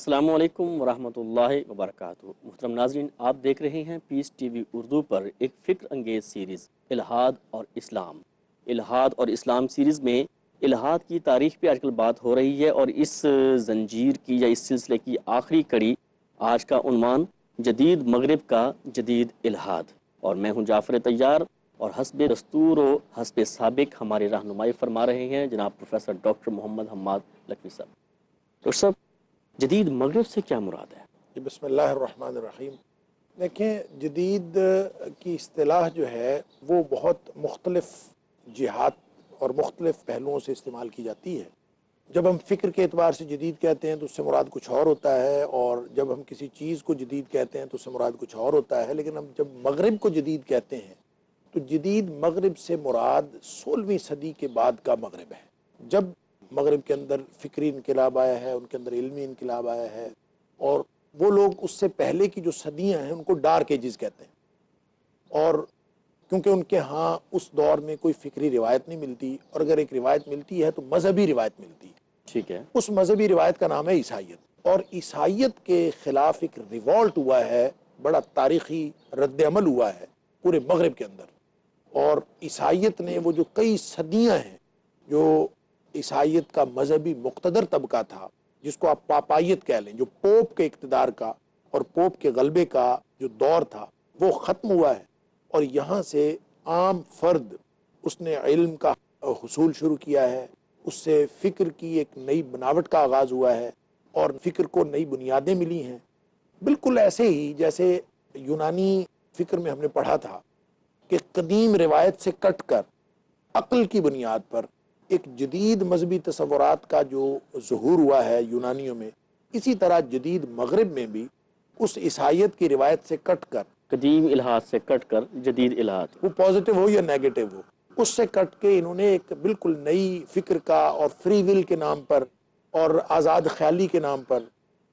السلام علیکم ورحمۃ اللہ وبرکاتہ۔ محترم ناظرین، آپ دیکھ رہے ہیں پیس ٹی وی اردو پر ایک فکر انگیز سیریز الہاد اور اسلام۔ الہاد اور اسلام سیریز میں الہاد کی تاریخ پہ آج کل بات ہو رہی ہے، اور اس زنجیر کی یا اس سلسلے کی آخری کڑی آج کا عنوان جدید مغرب کا جدید الہاد، اور میں ہوں جعفر طیار، اور حسب دستور و حسب سابق ہماری رہنمائی فرما رہے ہیں جناب پروفیسر ڈاکٹر محمد حماد لکھوی صاحب۔ ڈاکٹر صاحب، جدید مغرب سے کیا مراد ہے؟ بسم اللہ الرحمن الرحیم۔ دیکھیں، جدید کی اصطلاح جو ہے وہ بہت مختلف جہات اور مختلف پہلوؤں سے استعمال کی جاتی ہے۔ جب ہم فکر کے اعتبار سے جدید کہتے ہیں تو اس سے مراد کچھ اور ہوتا ہے، اور جب ہم کسی چیز کو جدید کہتے ہیں تو اس سے مراد کچھ اور ہوتا ہے۔ لیکن ہم جب مغرب کو جدید کہتے ہیں تو جدید مغرب سے مراد 16ویں صدی کے بعد کا مغرب ہے، جب مغرب کے اندر فکری انقلاب آیا ہے، ان کے اندر علمی انقلاب آیا ہے، اور وہ لوگ اس سے پہلے کی جو صدیاں ہیں ان کو ڈارک ایجز کہتے ہیں۔ اور کیونکہ ان کے ہاں اس دور میں کوئی فکری روایت نہیں ملتی، اور اگر ایک روایت ملتی ہے تو مذہبی روایت ملتی ہے۔ ٹھیک ہے۔ اس مذہبی روایت کا نام ہے عیسائیت، اور عیسائیت کے خلاف ایک ریوالٹ ہوا ہے، بڑا تاریخی رد عمل ہوا ہے پورے مغرب کے اندر۔ اور عیسائیت نے وہ جو کئی صدیاں ہیں، جو عیسائیت کا مذہبی مقتدر طبقہ تھا، جس کو آپ پاپائیت کہہ لیں، جو پوپ کے اقتدار کا اور پوپ کے غلبے کا جو دور تھا، وہ ختم ہوا ہے، اور یہاں سے عام فرد اس نے علم کا حصول شروع کیا ہے، اس سے فکر کی ایک نئی بناوٹ کا آغاز ہوا ہے، اور فکر کو نئی بنیادیں ملی ہیں۔ بالکل ایسے ہی جیسے یونانی فکر میں ہم نے پڑھا تھا کہ قدیم روایت سے کٹ کر عقل کی بنیاد پر ایک جدید مذہبی تصورات کا جو ظہور ہوا ہے یونانیوں میں، اسی طرح جدید مغرب میں بھی اس عیسائیت کی روایت سے کٹ کر، قدیم الہاد سے کٹ کر جدید الہاد، وہ پازیٹیو ہو یا نیگیٹو ہو، اس سے کٹ کے انہوں نے ایک بالکل نئی فکر کا، اور فری ول کے نام پر، اور آزاد خیالی کے نام پر،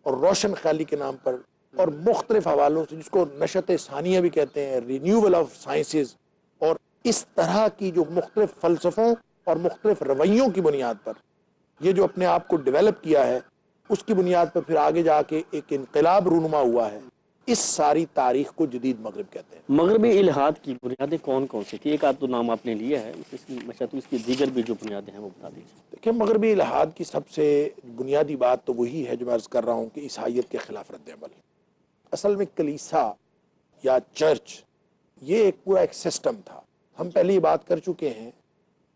اور روشن خیالی کے نام پر، اور مختلف حوالوں سے، جس کو نشت ثانیہ بھی کہتے ہیں، رینیول آف سائنسز، اور اس طرح کی جو مختلف فلسفوں اور مختلف رویوں کی بنیاد پر یہ جو اپنے آپ کو ڈیولپ کیا ہے، اس کی بنیاد پر پھر آگے جا کے ایک انقلاب رونما ہوا ہے۔ اس ساری تاریخ کو جدید مغرب کہتے ہیں۔ مغربی الہاد کی بنیادیں کون کون سی تھی؟ ایک آدھ تو نام آپ نے لیا ہے، میں چاہتا ہوں اس کی دیگر بھی جو بنیادیں ہیں وہ بتا دیجیے۔ دیکھیں، مغربی الہاد کی سب سے بنیادی بات تو وہی ہے جو میں عرض کر رہا ہوں کہ عیسائیت کے خلاف رد عمل۔ اصل میں کلیسا یا چرچ یہ ایک پورا ایک سسٹم تھا۔ ہم پہلے یہ بات کر چکے ہیں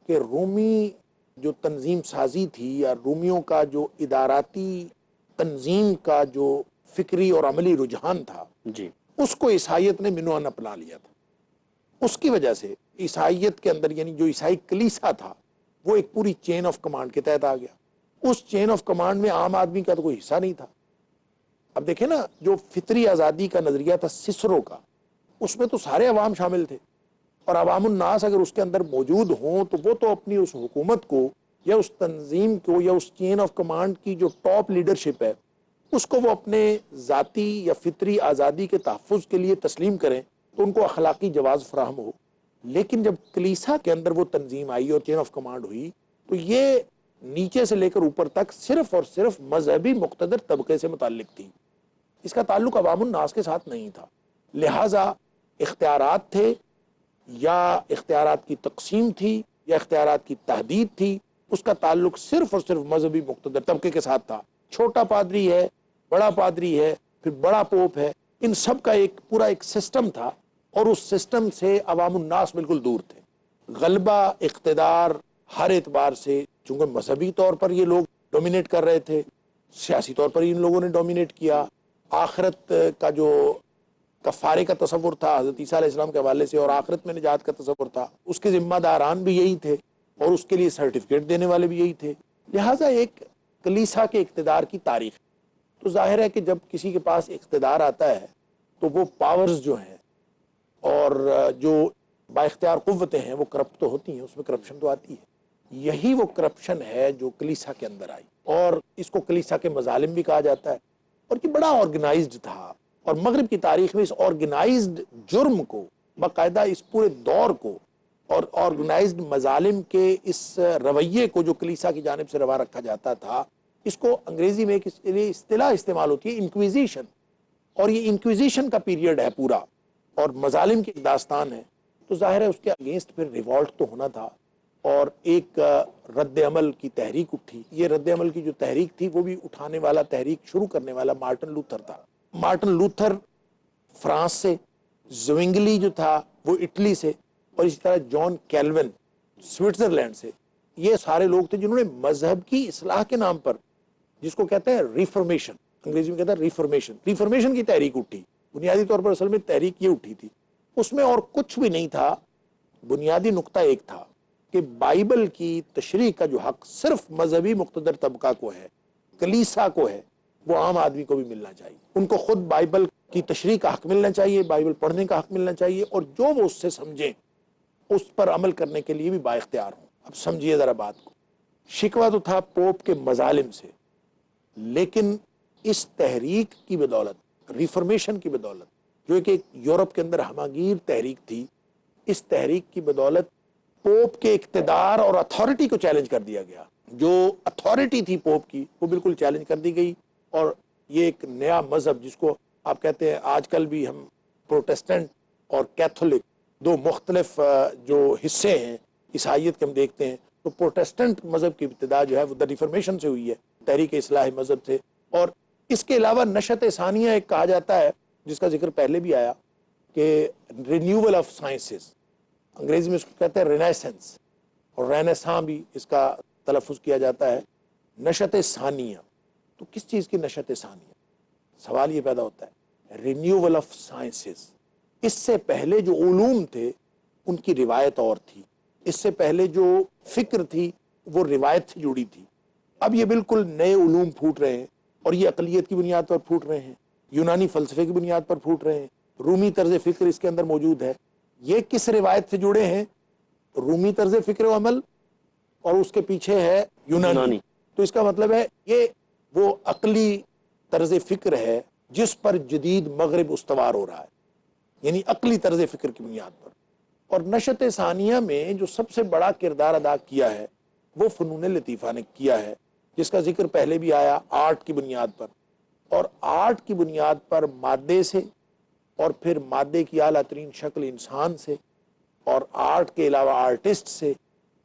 کہ رومی جو تنظیم سازی تھی، یا رومیوں کا جو اداراتی تنظیم کا جو فکری اور عملی رجحان تھا، جی، اس کو عیسائیت نے منوان اپنا لیا تھا۔ اس کی وجہ سے عیسائیت کے اندر، یعنی جو عیسائی کلیسا تھا، وہ ایک پوری چین آف کمانڈ کے تحت آ گیا۔ اس چین آف کمانڈ میں عام آدمی کا تو کوئی حصہ نہیں تھا۔ اب دیکھیں نا، جو فطری آزادی کا نظریہ تھا سسرو کا، اس میں تو سارے عوام شامل تھے، اور عوام الناس اگر اس کے اندر موجود ہوں تو وہ تو اپنی اس حکومت کو، یا اس تنظیم کو، یا اس چین آف کمانڈ کی جو ٹاپ لیڈرشپ ہے، اس کو وہ اپنے ذاتی یا فطری آزادی کے تحفظ کے لیے تسلیم کریں تو ان کو اخلاقی جواز فراہم ہو۔ لیکن جب کلیسا کے اندر وہ تنظیم آئی اور چین آف کمانڈ ہوئی، تو یہ نیچے سے لے کر اوپر تک صرف اور صرف مذہبی مقتدر طبقے سے متعلق تھی، اس کا تعلق عوام الناس کے ساتھ نہیں تھا۔ لہٰذا اختیارات تھے، یا اختیارات کی تقسیم تھی، یا اختیارات کی تحدید تھی، اس کا تعلق صرف اور صرف مذہبی مقتدر طبقے کے ساتھ تھا۔ چھوٹا پادری ہے، بڑا پادری ہے، پھر بڑا پوپ ہے، ان سب کا ایک پورا ایک سسٹم تھا، اور اس سسٹم سے عوام الناس بالکل دور تھے۔ غلبہ، اقتدار ہر اعتبار سے، چونکہ مذہبی طور پر یہ لوگ ڈومینیٹ کر رہے تھے، سیاسی طور پر ان لوگوں نے ڈومینیٹ کیا، آخرت کا جو کفارے کا تصور تھا حضرت عیسیٰ علیہ السلام کے حوالے سے، اور آخرت میں نجات کا تصور تھا، اس کے ذمہ داران بھی یہی تھے، اور اس کے لیے سرٹیفکیٹ دینے والے بھی یہی تھے۔ لہٰذا ایک کلیسا کے اقتدار کی تاریخ، تو ظاہر ہے کہ جب کسی کے پاس اقتدار آتا ہے تو وہ پاورز جو ہیں اور جو با اختیار قوتیں ہیں وہ کرپٹ تو ہوتی ہیں، اس میں کرپشن تو آتی ہے۔ یہی وہ کرپشن ہے جو کلیسا کے اندر آئی، اور اس کو کلیسا کے مظالم بھی کہا جاتا ہے، اور یہ بڑا آرگنائزڈ تھا۔ اور مغرب کی تاریخ میں اس آرگنائزڈ جرم کو، باقاعدہ اس پورے دور کو، اور آرگنائزڈ مظالم کے اس رویے کو جو کلیسا کی جانب سے روا رکھا جاتا تھا، اس کو انگریزی میں اس کے لیے اصطلاح استعمال ہوتی ہے انکویزیشن، اور یہ انکویزیشن کا پیریڈ ہے پورا، اور مظالم کی ایک داستان ہے، تو ظاہر ہے اس کے اگینسٹ پھر ریوالٹ تو ہونا تھا، اور ایک رد عمل کی تحریک اٹھی۔ یہ رد عمل کی جو تحریک تھی وہ بھی اٹھانے والا، تحریک شروع کرنے والا مارٹن لوتھر تھا۔ مارٹن لوتھر فرانس سے، زوینگلی جو تھا وہ اٹلی سے، اور اسی طرح جان کیلون سوئٹزرلینڈ سے۔ یہ سارے لوگ تھے جنہوں نے مذہب کی اصلاح کے نام پر، جس کو کہتے ہیں ریفرمیشن، انگریزی میں کہتے ہیں ریفرمیشن کی تحریک اٹھی۔ بنیادی طور پر اصل میں تحریک یہ اٹھی تھی، اس میں اور کچھ بھی نہیں تھا، بنیادی نقطہ ایک تھا کہ بائبل کی تشریح کا جو حق صرف مذہبی مقتدر طبقہ کو ہے، کلیسا کو ہے، وہ عام آدمی کو بھی ملنا چاہیے۔ ان کو خود بائبل کی تشریح کا حق ملنا چاہیے، بائبل پڑھنے کا حق ملنا چاہیے، اور جو وہ اس سے سمجھیں اس پر عمل کرنے کے لیے بھی بااختیار ہوں۔ اب سمجھیے ذرا بات کو، شکوہ تو تھا پوپ کے مظالم سے، لیکن اس تحریک کی بدولت، ریفرمیشن کی بدولت، جو ایک یورپ کے اندر ہماگیر تحریک تھی، اس تحریک کی بدولت پوپ کے اقتدار اور اتھارٹی کو چیلنج کر دیا گیا۔ جو اتھارٹی تھی پوپ کی وہ بالکل چیلنج کر دی گئی، اور یہ ایک نیا مذہب جس کو آپ کہتے ہیں، آج کل بھی ہم پروٹیسٹنٹ اور کیتھولک دو مختلف جو حصے ہیں عیسائیت کے ہم دیکھتے ہیں، تو پروٹیسٹنٹ مذہب کی ابتدا جو ہے وہ ریفرمیشن سے ہوئی ہے، تحریک اصلاح مذہب سے۔ اور اس کے علاوہ نشأت ثانیہ ایک کہا جاتا ہے جس کا ذکر پہلے بھی آیا، کہ رینیول آف سائنسز، انگریزی میں اس کو کہتے ہیں رینیسنس، اور رینیساں بھی اس کا تلفظ کیا جاتا ہے۔ نشأت ثانیہ، تو کس چیز کی نشأت ثانیہ؟ سوال یہ پیدا ہوتا ہے، رینیول آف سائنسز۔ اس سے پہلے جو علوم تھے ان کی روایت اور تھی، اس سے پہلے جو فکر تھی وہ روایت سے جڑی تھی۔ اب یہ بالکل نئے علوم پھوٹ رہے ہیں، اور یہ عقلیت کی بنیاد پر پھوٹ رہے ہیں، یونانی فلسفے کی بنیاد پر پھوٹ رہے ہیں، رومی طرز فکر اس کے اندر موجود ہے۔ یہ کس روایت سے جڑے ہیں؟ رومی طرز فکر و عمل، اور اس کے پیچھے ہے یونانی۔ تو اس کا مطلب ہے یہ وہ عقلی طرز فکر ہے جس پر جدید مغرب استوار ہو رہا ہے، یعنی عقلی طرز فکر کی بنیاد پر۔ اور نشأت ثانیہ میں جو سب سے بڑا کردار ادا کیا ہے وہ فنون لطیفہ نے کیا ہے، جس کا ذکر پہلے بھی آیا، آرٹ کی بنیاد پر۔ اور آرٹ کی بنیاد پر مادے سے، اور پھر مادے کی اعلیٰ ترین شکل انسان سے، اور آرٹ کے علاوہ آرٹسٹ سے،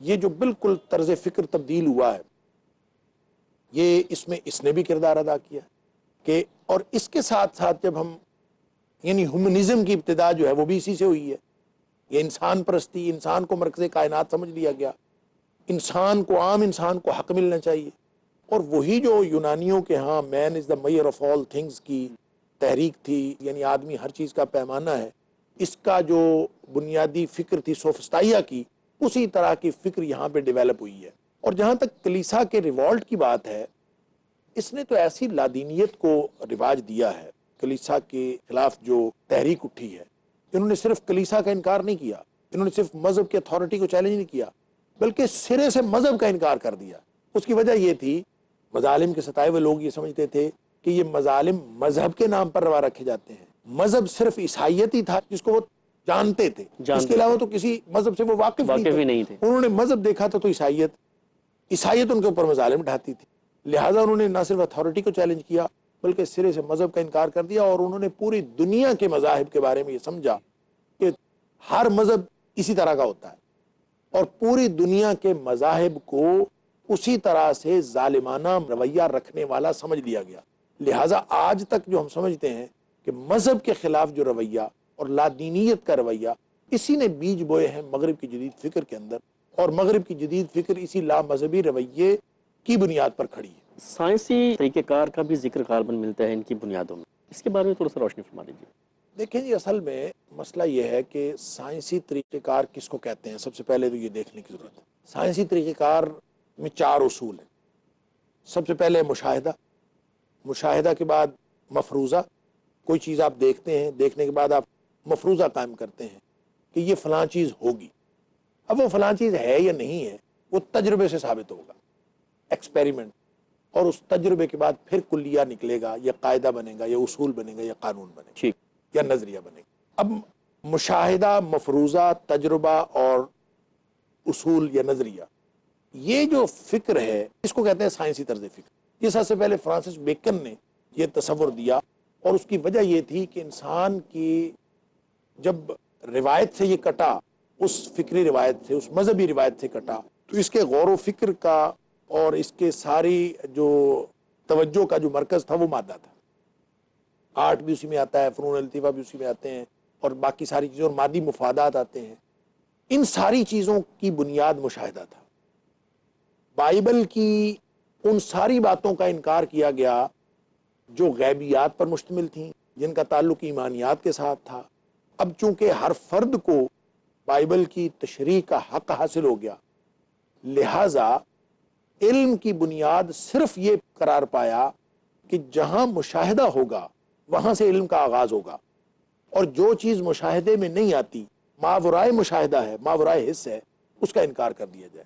یہ جو بالکل طرز فکر تبدیل ہوا ہے، یہ اس نے بھی کردار ادا کیا کہ، اور اس کے ساتھ ساتھ جب ہم، یعنی ہیومنزم کی ابتدا جو ہے وہ بھی اسی سے ہوئی ہے۔ یہ انسان پرستی، انسان کو مرکز کائنات سمجھ لیا گیا، انسان کو، عام انسان کو حق ملنا چاہیے۔ اور وہی جو یونانیوں کے ہاں مین از دا میئر آف آل تھنگز کی تحریک تھی، یعنی آدمی ہر چیز کا پیمانہ ہے، اس کا جو بنیادی فکر تھی سوفسٹائیا کی، اسی طرح کی فکر یہاں پہ ڈیولپ ہوئی ہے۔ اور جہاں تک کلیسا کے ریوالٹ کی بات ہے، اس نے تو ایسی لادینیت کو رواج دیا ہے، کلیسا کے خلاف جو تحریک اٹھی ہے، انہوں نے صرف کلیسا کا انکار نہیں کیا، انہوں نے صرف مذہب کے اتھارٹی کو چیلنج نہیں کیا، بلکہ سرے سے مذہب کا انکار کر دیا۔ اس کی وجہ یہ تھی، مظالم کے ستائے ہوئے لوگ یہ سمجھتے تھے کہ یہ مظالم مذہب کے نام پر روا رکھے جاتے ہیں۔ مذہب صرف عیسائیت ہی تھا جس کو وہ جانتے تھے، اس کے علاوہ تو کسی مذہب سے وہ واقف نہیں تھے۔ انہوں نے مذہب دیکھا تھا تو عیسائیت ان کے اوپر مظالم ڈھاتی تھی، لہٰذا انہوں نے نہ صرف اتھارٹی کو چیلنج کیا بلکہ سرے سے مذہب کا انکار کر دیا، اور انہوں نے پوری دنیا کے مذاہب کے بارے میں یہ سمجھا کہ ہر مذہب اسی طرح کا ہوتا ہے، اور پوری دنیا کے مذاہب کو اسی طرح سے ظالمانہ رویہ رکھنے والا سمجھ لیا گیا۔ لہٰذا آج تک جو ہم سمجھتے ہیں کہ مذہب کے خلاف جو رویہ اور لادینیت کا رویہ، اسی نے بیج بوئے ہیں مغرب کی جدید فکر کے اندر، اور مغرب کی جدید فکر اسی لا مذہبی رویے کی بنیاد پر کھڑی ہے۔ سائنسی طریقہ کار کا بھی ذکر غالباً ملتا ہے ان کی بنیادوں میں، اس کے بارے میں تھوڑا سا روشنی فرما دیجیے۔ دیکھیں جی، اصل میں مسئلہ یہ ہے کہ سائنسی طریقہ کار کس کو کہتے ہیں، سب سے پہلے تو یہ دیکھنے کی ضرورت ہے۔ سائنسی طریقہ کار میں 4 اصول ہیں۔ سب سے پہلے مشاہدہ، مشاہدہ کے بعد مفروضہ، کوئی چیز آپ دیکھتے ہیں، دیکھنے کے بعد آپ مفروضہ قائم کرتے ہیں کہ یہ فلاں چیز ہوگی۔ اب وہ فلاں چیز ہے یا نہیں ہے وہ تجربے سے ثابت ہوگا، ایکسپیریمنٹ، اور اس تجربے کے بعد پھر کلیہ نکلے گا، یا قاعدہ بنے گا، یا اصول بنے گا، یا قانون بنے گا، یا نظریہ بنے گا۔ اب مشاہدہ، مفروضہ، تجربہ اور اصول یا نظریہ، یہ جو فکر ہے اس کو کہتے ہیں سائنسی طرز فکر۔ یہ سب سے پہلے فرانسس بیکن نے یہ تصور دیا، اور اس کی وجہ یہ تھی کہ انسان کی جب روایت سے یہ کٹا، اس فکری روایت سے، اس مذہبی روایت سے کٹا، تو اس کے غور و فکر کا اور اس کے ساری جو توجہ کا جو مرکز تھا وہ مادہ تھا۔ آرٹ بھی اسی میں آتا ہے، فنون لطیفہ بھی اسی میں آتے ہیں، اور باقی ساری چیزیں اور مادی مفادات آتے ہیں۔ ان ساری چیزوں کی بنیاد مشاہدہ تھا۔ بائبل کی ان ساری باتوں کا انکار کیا گیا جو غیبیات پر مشتمل تھیں، جن کا تعلق ایمانیات کے ساتھ تھا۔ اب چونکہ ہر فرد کو بائبل کی تشریح کا حق حاصل ہو گیا، لہذا علم کی بنیاد صرف یہ قرار پایا کہ جہاں مشاہدہ ہوگا وہاں سے علم کا آغاز ہوگا، اور جو چیز مشاہدے میں نہیں آتی، ماورائے مشاہدہ ہے، ماورائے حس ہے، اس کا انکار کر دیا جائے۔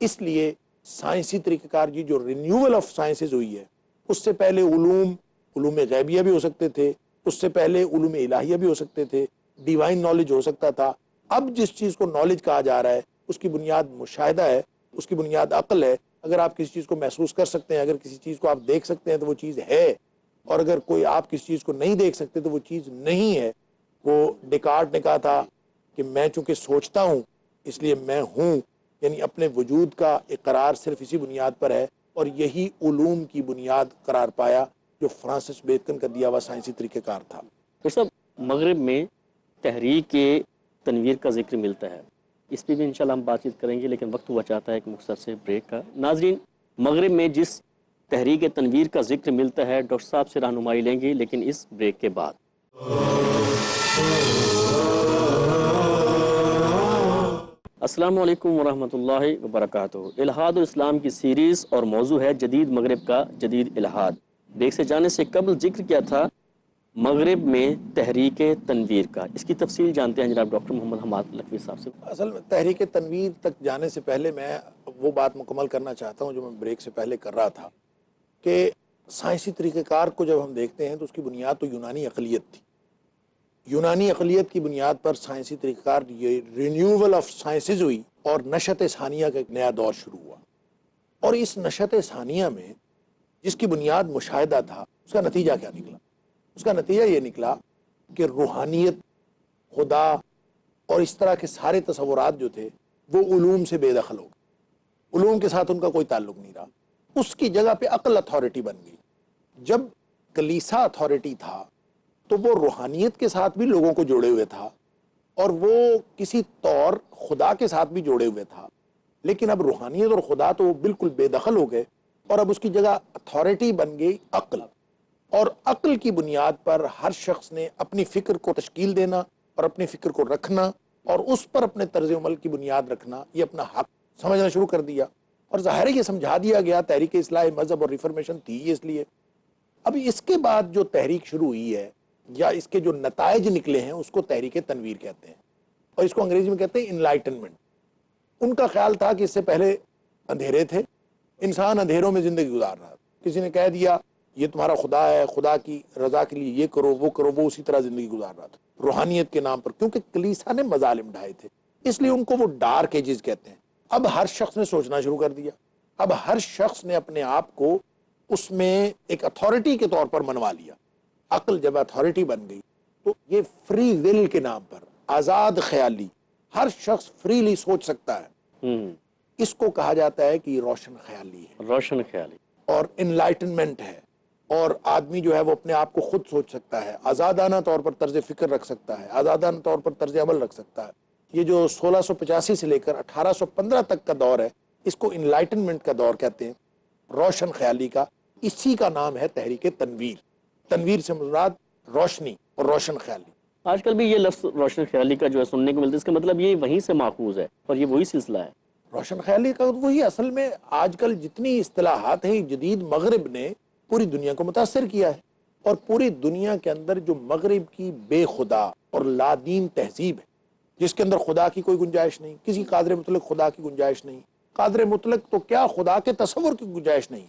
اس لیے سائنسی طریقہ کار کی جو رینیول آف سائنسز ہوئی ہے، اس سے پہلے علوم غیبیہ بھی ہو سکتے تھے، اس سے پہلے علوم الہیہ بھی ہو سکتے تھے، ڈیوائن نالج ہو سکتا تھا۔ اب جس چیز کو نالج کہا جا رہا ہے اس کی بنیاد مشاہدہ ہے، اس کی بنیاد عقل ہے۔ اگر آپ کسی چیز کو محسوس کر سکتے ہیں، اگر کسی چیز کو آپ دیکھ سکتے ہیں تو وہ چیز ہے، اور اگر کوئی آپ کسی چیز کو نہیں دیکھ سکتے تو وہ چیز نہیں ہے۔ وہ ڈیکارٹ نے کہا تھا کہ میں چونکہ سوچتا ہوں اس لیے میں ہوں، یعنی اپنے وجود کا اقرار صرف اسی بنیاد پر ہے، اور یہی علوم کی بنیاد قرار پایا جو فرانسس بیکن کا دیا ہوا سائنسی طریقہ کار تھا۔ صاحب، مغرب میں تحریک تنویر کا ذکر ملتا ہے، اس پہ بھی انشاءاللہ ہم بات چیت کریں گے، لیکن وقت ہوا چاہتا ہے ایک مختصر سے بریک کا۔ ناظرین، مغرب میں جس تحریک تنویر کا ذکر ملتا ہے، ڈاکٹر صاحب سے رہنمائی لیں گے، لیکن اس بریک کے بعد۔ السلام علیکم ورحمۃ اللہ وبرکاتہ۔ الہاد و اسلام کی سیریز اور موضوع ہے جدید مغرب کا جدید الہاد۔ بریک سے جانے سے قبل ذکر کیا تھا مغرب میں تحریک تنویر کا، اس کی تفصیل جانتے ہیں جناب ڈاکٹر محمد حماد لکھوی صاحب سے۔ اصل میں تحریک تنویر تک جانے سے پہلے میں وہ بات مکمل کرنا چاہتا ہوں جو میں بریک سے پہلے کر رہا تھا، کہ سائنسی طریقہ کار کو جب ہم دیکھتے ہیں تو اس کی بنیاد تو یونانی اقلیت تھی۔ یونانی اقلیت کی بنیاد پر سائنسی طریقہ کار یہ رینیول آف سائنسز ہوئی، اور نشت ثانیہ کا ایک نیا دور شروع ہوا۔ اور اس نشت ثانیہ میں جس کی بنیاد مشاہدہ تھا، اس کا نتیجہ کیا نکلا؟ اس کا نتیجہ یہ نکلا کہ روحانیت، خدا اور اس طرح کے سارے تصورات جو تھے وہ علوم سے بے دخل ہو گئے، علوم کے ساتھ ان کا کوئی تعلق نہیں رہا۔ اس کی جگہ پہ عقل اتھارٹی بن گئی۔ جب کلیسا اتھارٹی تھا تو وہ روحانیت کے ساتھ بھی لوگوں کو جوڑے ہوئے تھا، اور وہ کسی طور خدا کے ساتھ بھی جوڑے ہوئے تھا، لیکن اب روحانیت اور خدا تو بالکل بے دخل ہو گئے، اور اب اس کی جگہ اتھارٹی بن گئی عقل۔ اور عقل کی بنیاد پر ہر شخص نے اپنی فکر کو تشکیل دینا اور اپنی فکر کو رکھنا، اور اس پر اپنے طرز عمل کی بنیاد رکھنا، یہ اپنا حق سمجھنا شروع کر دیا۔ اور ظاہر ہے یہ سمجھا دیا گیا، تحریک اصلاح مذہب اور ریفارمیشن تھی یہ اس لیے۔ اب اس کے بعد جو تحریک شروع ہوئی ہے یا اس کے جو نتائج نکلے ہیں اس کو تحریک تنویر کہتے ہیں، اور اس کو انگریزی میں کہتے ہیں انلائٹنمنٹ۔ ان کا خیال تھا کہ اس سے پہلے اندھیرے تھے، انسان اندھیروں میں زندگی گزار رہا، کسی نے کہہ دیا یہ تمہارا خدا ہے، خدا کی رضا کے لیے یہ کرو وہ کرو، وہ اسی طرح زندگی گزار رہا تھا روحانیت کے نام پر، کیونکہ کلیسا نے مظالم ڈھائے تھے، اس لیے ان کو وہ ڈارک ایجز کہتے ہیں۔ اب ہر شخص نے سوچنا شروع کر دیا، اب ہر شخص نے اپنے آپ کو اس میں ایک اتھارٹی کے طور پر منوا لیا۔ عقل جب اتھارٹی بن گئی تو یہ فری ول کے نام پر آزاد خیالی، ہر شخص فریلی سوچ سکتا ہے، اس کو کہا جاتا ہے کہ یہ روشن خیالی ہے، روشن خیالی اور انلائٹنمنٹ ہے۔ اور آدمی جو ہے وہ اپنے آپ کو خود سوچ سکتا ہے، آزادانہ طور پر طرز فکر رکھ سکتا ہے، آزادانہ طور پر طرز عمل رکھ سکتا ہے۔ یہ جو 1685 سے لے کر 1815 تک کا دور ہے، اس کو انلائٹنمنٹ کا دور کہتے ہیں، روشن خیالی کا۔ اسی کا نام ہے تحریک تنویر۔ تنویر سے مراد روشنی اور روشن خیالی۔ آج کل بھی یہ لفظ روشن خیالی کا جو ہے سننے کو ملتا ہے، اس کا مطلب یہ وہیں سے ماخوذ ہے اور یہ وہی سلسلہ ہے۔ روشن خیالی کا وہی اصل میں آج کل جتنی اصطلاحات ہیں، جدید مغرب نے پوری دنیا کو متاثر کیا ہے، اور پوری دنیا کے اندر جو مغرب کی بے خدا اور لادین تہذیب ہے، جس کے اندر خدا کی کوئی گنجائش نہیں، کسی قادر مطلق خدا کی گنجائش نہیں، قادر مطلق تو کیا خدا کے تصور کی گنجائش نہیں،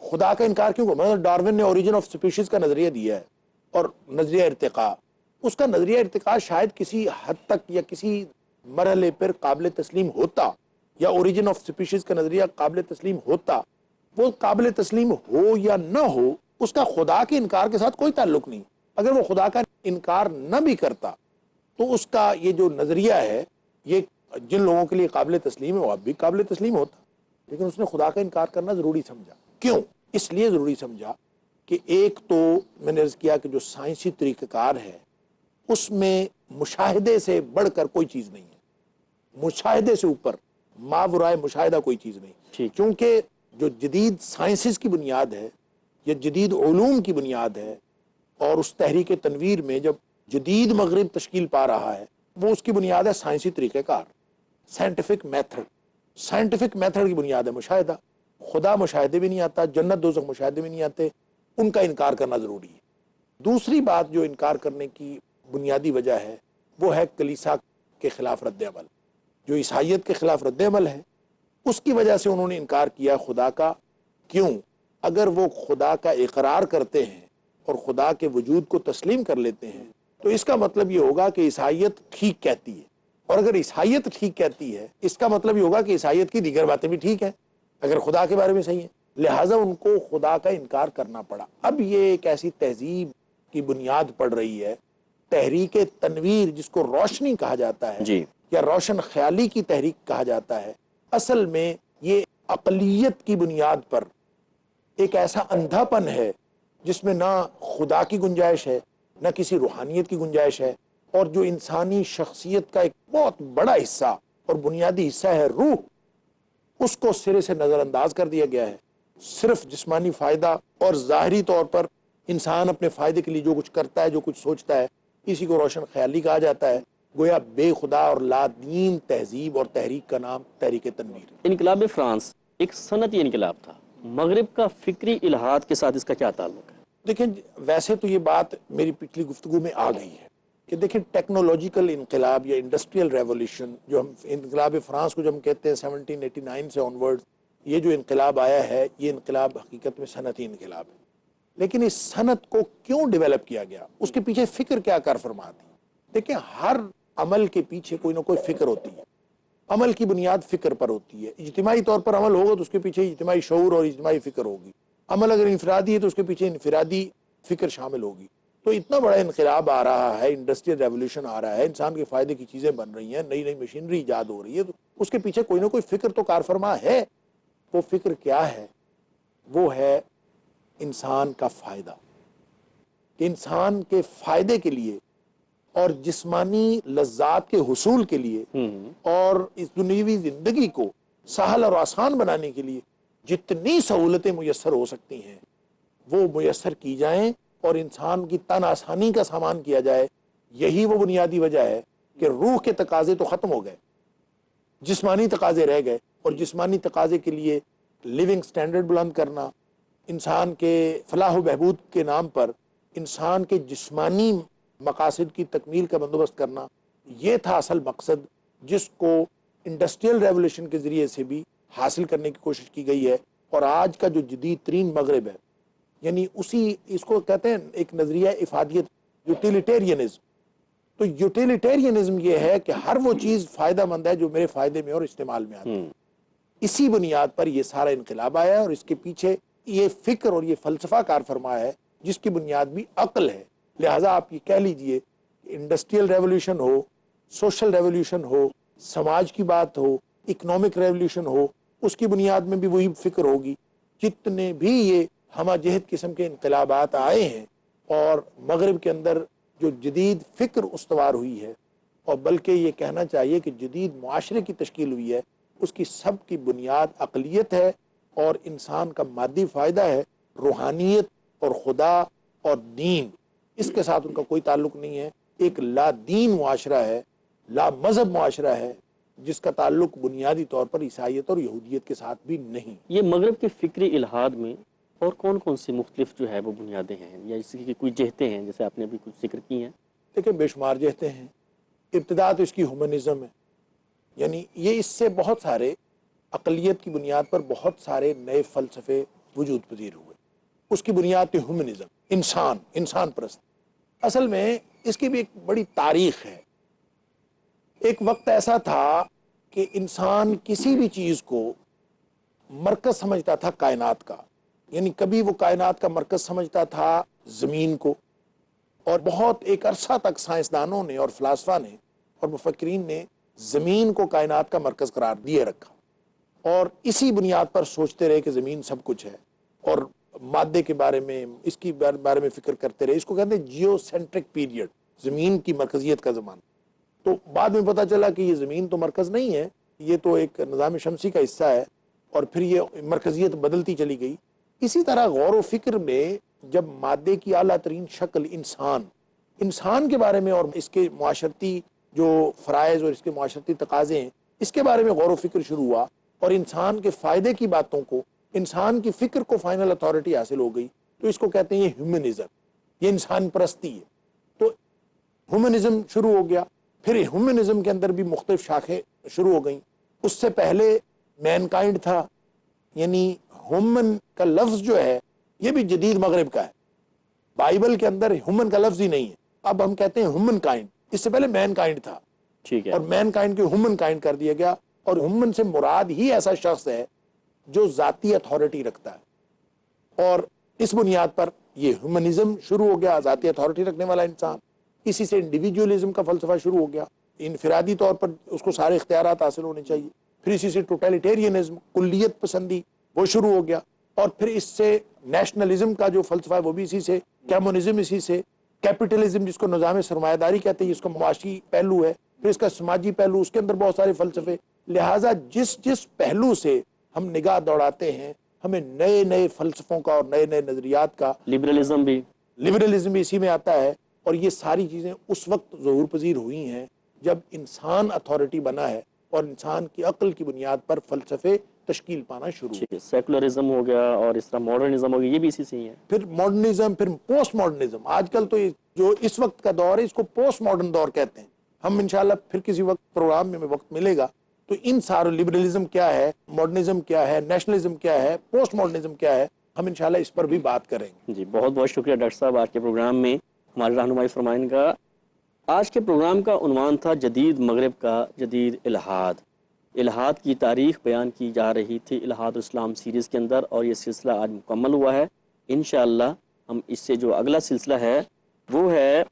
خدا کا انکار کیوں؟ مطلب ڈارون نے اوریجن آف سپیشیز کا نظریہ دیا ہے، اور نظریہ ارتقاء، اس کا نظریہ ارتقاء شاید کسی حد تک یا کسی مرحلے پر قابل تسلیم ہوتا، یا اوریجن آف سپیشیز کا نظریہ قابل تسلیم ہوتا، وہ قابل تسلیم ہو یا نہ ہو، اس کا خدا کے انکار کے ساتھ کوئی تعلق نہیں۔ اگر وہ خدا کا انکار نہ بھی کرتا تو اس کا یہ جو نظریہ ہے، یہ جن لوگوں کے لیے قابل تسلیم ہے وہ اب بھی قابل تسلیم ہوتا، لیکن اس نے خدا کا انکار کرنا ضروری سمجھا۔ کیوں؟ اس لیے ضروری سمجھا کہ ایک تو میں نے عرض کیا کہ جو سائنسی طریقہ کار ہے اس میں مشاہدے سے بڑھ کر کوئی چیز نہیں ہے، مشاہدے سے اوپر ماورائے مشاہدہ کوئی چیز نہیں، کیونکہ جو جدید سائنسز کی بنیاد ہے یا جدید علوم کی بنیاد ہے، اور اس تحریک تنویر میں جب جدید مغرب تشکیل پا رہا ہے، وہ اس کی بنیاد ہے سائنسی طریقہ کار، سائنٹیفک میتھڈ۔ سائنٹیفک میتھڈ کی بنیاد ہے مشاہدہ۔ خدا مشاہدے بھی نہیں آتا، جنت دوزخ مشاہدے بھی نہیں آتے، ان کا انکار کرنا ضروری ہے۔ دوسری بات جو انکار کرنے کی بنیادی وجہ ہے وہ ہے کلیسا کے خلاف رد عمل، جو عیسائیت کے خلاف رد عمل ہے، اس کی وجہ سے انہوں نے انکار کیا خدا کا۔ کیوں؟ اگر وہ خدا کا اقرار کرتے ہیں اور خدا کے وجود کو تسلیم کر لیتے ہیں تو اس کا مطلب یہ ہوگا کہ عیسائیت ٹھیک کہتی ہے، اور اگر عیسائیت ٹھیک کہتی ہے اس کا مطلب یہ ہوگا کہ عیسائیت کی دیگر باتیں بھی ٹھیک ہیں، اگر خدا کے بارے میں صحیح ہے، لہٰذا ان کو خدا کا انکار کرنا پڑا۔ اب یہ ایک ایسی تہذیب کی بنیاد پڑ رہی ہے، تحریک تنویر جس کو روشنی کہا جاتا ہے جی یا روشن خیالی کی تحریک کہا جاتا ہے، اصل میں یہ عقلیت کی بنیاد پر ایک ایسا اندھا پن ہے جس میں نہ خدا کی گنجائش ہے، نہ کسی روحانیت کی گنجائش ہے، اور جو انسانی شخصیت کا ایک بہت بڑا حصہ اور بنیادی حصہ ہے روح، اس کو سرے سے نظر انداز کر دیا گیا ہے۔ صرف جسمانی فائدہ اور ظاہری طور پر انسان اپنے فائدے کے لیے جو کچھ کرتا ہے، جو کچھ سوچتا ہے، اسی کو روشن خیالی کہا جاتا ہے۔ گویا بے خدا اور لا دین تہذیب اور تحریک کا نام تحریک تنویر۔ انقلاب فرانس ایک صنعتی انقلاب تھا، مغرب کا فکری الحاد کے ساتھ اس کا کیا تعلق ہے؟ دیکھیں ویسے تو یہ بات میری پچھلی گفتگو میں آ گئی ہے کہ دیکھیں ٹیکنالوجیکل انقلاب یا انڈسٹریل ریولوشن، جو ہم انقلاب فرانس کو جو ہم کہتے ہیں 1789 سے آنورڈ، یہ جو انقلاب آیا ہے یہ انقلاب حقیقت میں صنعتی انقلاب ہے۔ لیکن اس صنعت کو کیوں ڈیولپ کیا گیا، اس کے پیچھے فکر کیا کار فرما تھی؟ دیکھیں ہر عمل کے پیچھے کوئی نہ کوئی فکر ہوتی ہے، عمل کی بنیاد فکر پر ہوتی ہے۔ اجتماعی طور پر عمل ہوگا تو اس کے پیچھے اجتماعی شعور اور اجتماعی فکر ہوگی، عمل اگر انفرادی ہے تو اس کے پیچھے انفرادی فکر شامل ہوگی۔ تو اتنا بڑا انقلاب آ رہا ہے، انڈسٹریل ریولوشن آ رہا ہے، انسان کے فائدے کی چیزیں بن رہی ہیں، نئی نئی مشینری ایجاد ہو رہی ہے، تو اس کے پیچھے کوئی نہ کوئی فکر تو کار فرما ہے۔ وہ فکر کیا ہے؟ وہ ہے انسان کا فائدہ، کہ انسان کے فائدے کے لیے اور جسمانی لذات کے حصول کے لیے اور اس دنیوی زندگی کو سہل اور آسان بنانے کے لیے جتنی سہولتیں میسر ہو سکتی ہیں وہ میسر کی جائیں اور انسان کی تن آسانی کا سامان کیا جائے۔ یہی وہ بنیادی وجہ ہے کہ روح کے تقاضے تو ختم ہو گئے، جسمانی تقاضے رہ گئے، اور جسمانی تقاضے کے لیے لیونگ سٹینڈرڈ بلند کرنا، انسان کے فلاح و بہبود کے نام پر انسان کے جسمانی مقاصد کی تکمیل کا بندوبست کرنا، یہ تھا اصل مقصد جس کو انڈسٹریل ریولوشن کے ذریعے سے بھی حاصل کرنے کی کوشش کی گئی ہے۔ اور آج کا جو جدید ترین مغرب ہے، یعنی اس کو کہتے ہیں ایک نظریہ افادیت، یوٹیلیٹیرینزم۔ تو یوٹیلیٹیرینزم یہ ہے کہ ہر وہ چیز فائدہ مند ہے جو میرے فائدے میں اور استعمال میں آتی ہے۔ اسی بنیاد پر یہ سارا انقلاب آیا ہے، اور اس کے پیچھے یہ فکر اور یہ فلسفہ کار فرما ہے جس کی بنیاد بھی عقل ہے۔ لہٰذا آپ یہ کہہ لیجئے انڈسٹریل ریولوشن ہو، سوشل ریولوشن ہو، سماج کی بات ہو، اکنامک ریولوشن ہو، اس کی بنیاد میں بھی وہی فکر ہوگی۔ جتنے بھی یہ ہمہ جہت قسم کے انقلابات آئے ہیں اور مغرب کے اندر جو جدید فکر استوار ہوئی ہے، اور بلکہ یہ کہنا چاہیے کہ جدید معاشرے کی تشکیل ہوئی ہے، اس کی سب کی بنیاد عقلیت ہے اور انسان کا مادی فائدہ ہے۔ روحانیت اور خدا اور دین، اس کے ساتھ ان کا کوئی تعلق نہیں ہے۔ ایک لا دین معاشرہ ہے، لا مذہب معاشرہ ہے، جس کا تعلق بنیادی طور پر عیسائیت اور یہودیت کے ساتھ بھی نہیں۔ یہ مغرب کے فکری الحاد میں اور کون کون سی مختلف جو ہے وہ بنیادیں ہیں یا اس کی کوئی جہتیں ہیں جیسے آپ نے ابھی کچھ ذکر کی ہیں؟ دیکھیں بے شمار جہتیں ہیں۔ ابتدا تو اس کی ہیومنزم ہے، یعنی یہ اس سے بہت سارے عقلیت کی بنیاد پر بہت سارے نئے فلسفے وجود پذیر ہوئے۔ اس کی بنیاد تھی ہیومنزم، انسان پرست۔ اصل میں اس کی بھی ایک بڑی تاریخ ہے۔ ایک وقت ایسا تھا کہ انسان کسی بھی چیز کو مرکز سمجھتا تھا کائنات کا، یعنی کبھی وہ کائنات کا مرکز سمجھتا تھا زمین کو، اور بہت ایک عرصہ تک سائنسدانوں نے اور فلاسفہ نے اور مفکرین نے زمین کو کائنات کا مرکز قرار دیے رکھا، اور اسی بنیاد پر سوچتے رہے کہ زمین سب کچھ ہے، اور مادے کے بارے میں، اس کی بارے میں فکر کرتے رہے۔ اس کو کہتے ہیں جیو سینٹرک پیریڈ، زمین کی مرکزیت کا زمانہ۔ تو بعد میں پتہ چلا کہ یہ زمین تو مرکز نہیں ہے، یہ تو ایک نظام شمسی کا حصہ ہے، اور پھر یہ مرکزیت بدلتی چلی گئی۔ اسی طرح غور و فکر میں جب مادے کی اعلیٰ ترین شکل انسان کے بارے میں اور اس کے معاشرتی جو فرائض اور اس کے معاشرتی تقاضے ہیں، اس کے بارے میں غور و فکر شروع ہوا، اور انسان کے فائدے کی باتوں کو، انسان کی فکر کو فائنل اتھارٹی حاصل ہو گئی، تو اس کو کہتے ہیں یہ ہیومنزم، یہ انسان پرستی ہے۔ تو ہیومنزم شروع ہو گیا، پھر ہیومنزم کے اندر بھی مختلف شاخیں شروع ہو گئیں۔ اس سے پہلے مین کائنڈ تھا، یعنی ہیومن کا لفظ جو ہے یہ بھی جدید مغرب کا ہے، بائبل کے اندر ہیومن کا لفظ ہی نہیں ہے، اب ہم کہتے ہیں ہیومن کائنڈ، اس سے پہلے مین کائنڈ تھا، ٹھیک ہے، اور مین کائنڈ کو ہیومن کائنڈ کر دیا گیا، اور ہیومن سے مراد ہی ایسا شخص ہے جو ذاتی اتھارٹی رکھتا ہے، اور اس بنیاد پر یہ ہیومنزم شروع ہو گیا، ذاتی اتھارٹی رکھنے والا انسان۔ اسی سے انڈیویجولزم کا فلسفہ شروع ہو گیا، انفرادی طور پر اس کو سارے اختیارات حاصل ہونے چاہیے۔ پھر اسی سے ٹوٹیلیٹیرینزم، کلیت پسندی، وہ شروع ہو گیا، اور پھر اس سے نیشنلزم کا جو فلسفہ ہے وہ بھی اسی سے، کمیونزم اسی سے، کیپٹلزم جس کو نظام سرمایہ داری کہتے ہیں، اس کا معاشی پہلو ہے، پھر اس کا سماجی پہلو، اس کے اندر بہت سارے فلسفے۔ لہٰذا جس پہلو سے ہم نگاہ دوڑاتے ہیں، ہمیں نئے نئے فلسفوں کا اور نئے نئے نظریات کا، لبرلزم بھی اسی میں آتا ہے، اور یہ ساری چیزیں اس وقت ظہور پذیر ہوئی ہیں جب انسان اتھارٹی بنا ہے، اور انسان کی عقل کی بنیاد پر فلسفے تشکیل پانا شروع ہوئے۔ سیکولرزم ہو گیا، اور اس طرح ماڈرنزم ہو گیا، یہ بھی اسی سے ہی ہے۔ پھر ماڈرنزم، پھر پوسٹ ماڈرنزم، آج کل تو جو اس وقت کا دور ہے اس کو پوسٹ ماڈرن دور کہتے ہیں۔ ہم انشاءاللہ پھر کسی وقت پروگرام میں وقت ملے گا تو ان سارے لبرلزم کیا ہے، ماڈرنزم کیا ہے، نیشنلزم کیا ہے، پوسٹ ماڈرنزم کیا ہے، ہم انشاءاللہ اس پر بھی بات کریں گے۔ جی بہت بہت شکریہ ڈاکٹر صاحب، آج کے پروگرام میں ہماری رہنمائی فرمائیں کا۔ آج کے پروگرام کا عنوان تھا جدید مغرب کا جدید الہاد۔ الہاد کی تاریخ بیان کی جا رہی تھی الہاد اسلام سیریز کے اندر، اور یہ سلسلہ آج مکمل ہوا ہے۔ انشاءاللہ ہم اس سے جو اگلا سلسلہ ہے وہ ہے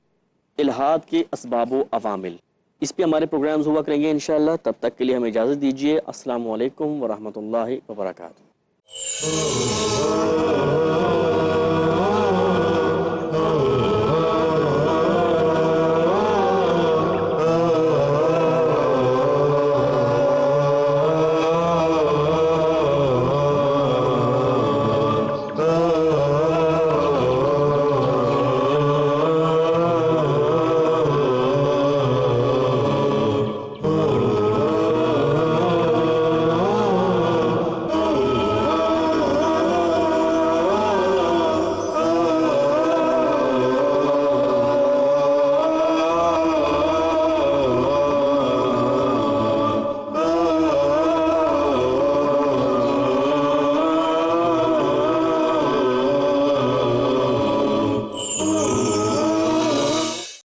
الہاد کے اسباب و عوامل، اس پہ ہمارے پروگرامز ہوا کریں گے انشاءاللہ۔ تب تک کے لیے ہمیں اجازت دیجیے۔ السلام علیکم ورحمۃ اللہ وبرکاتہ۔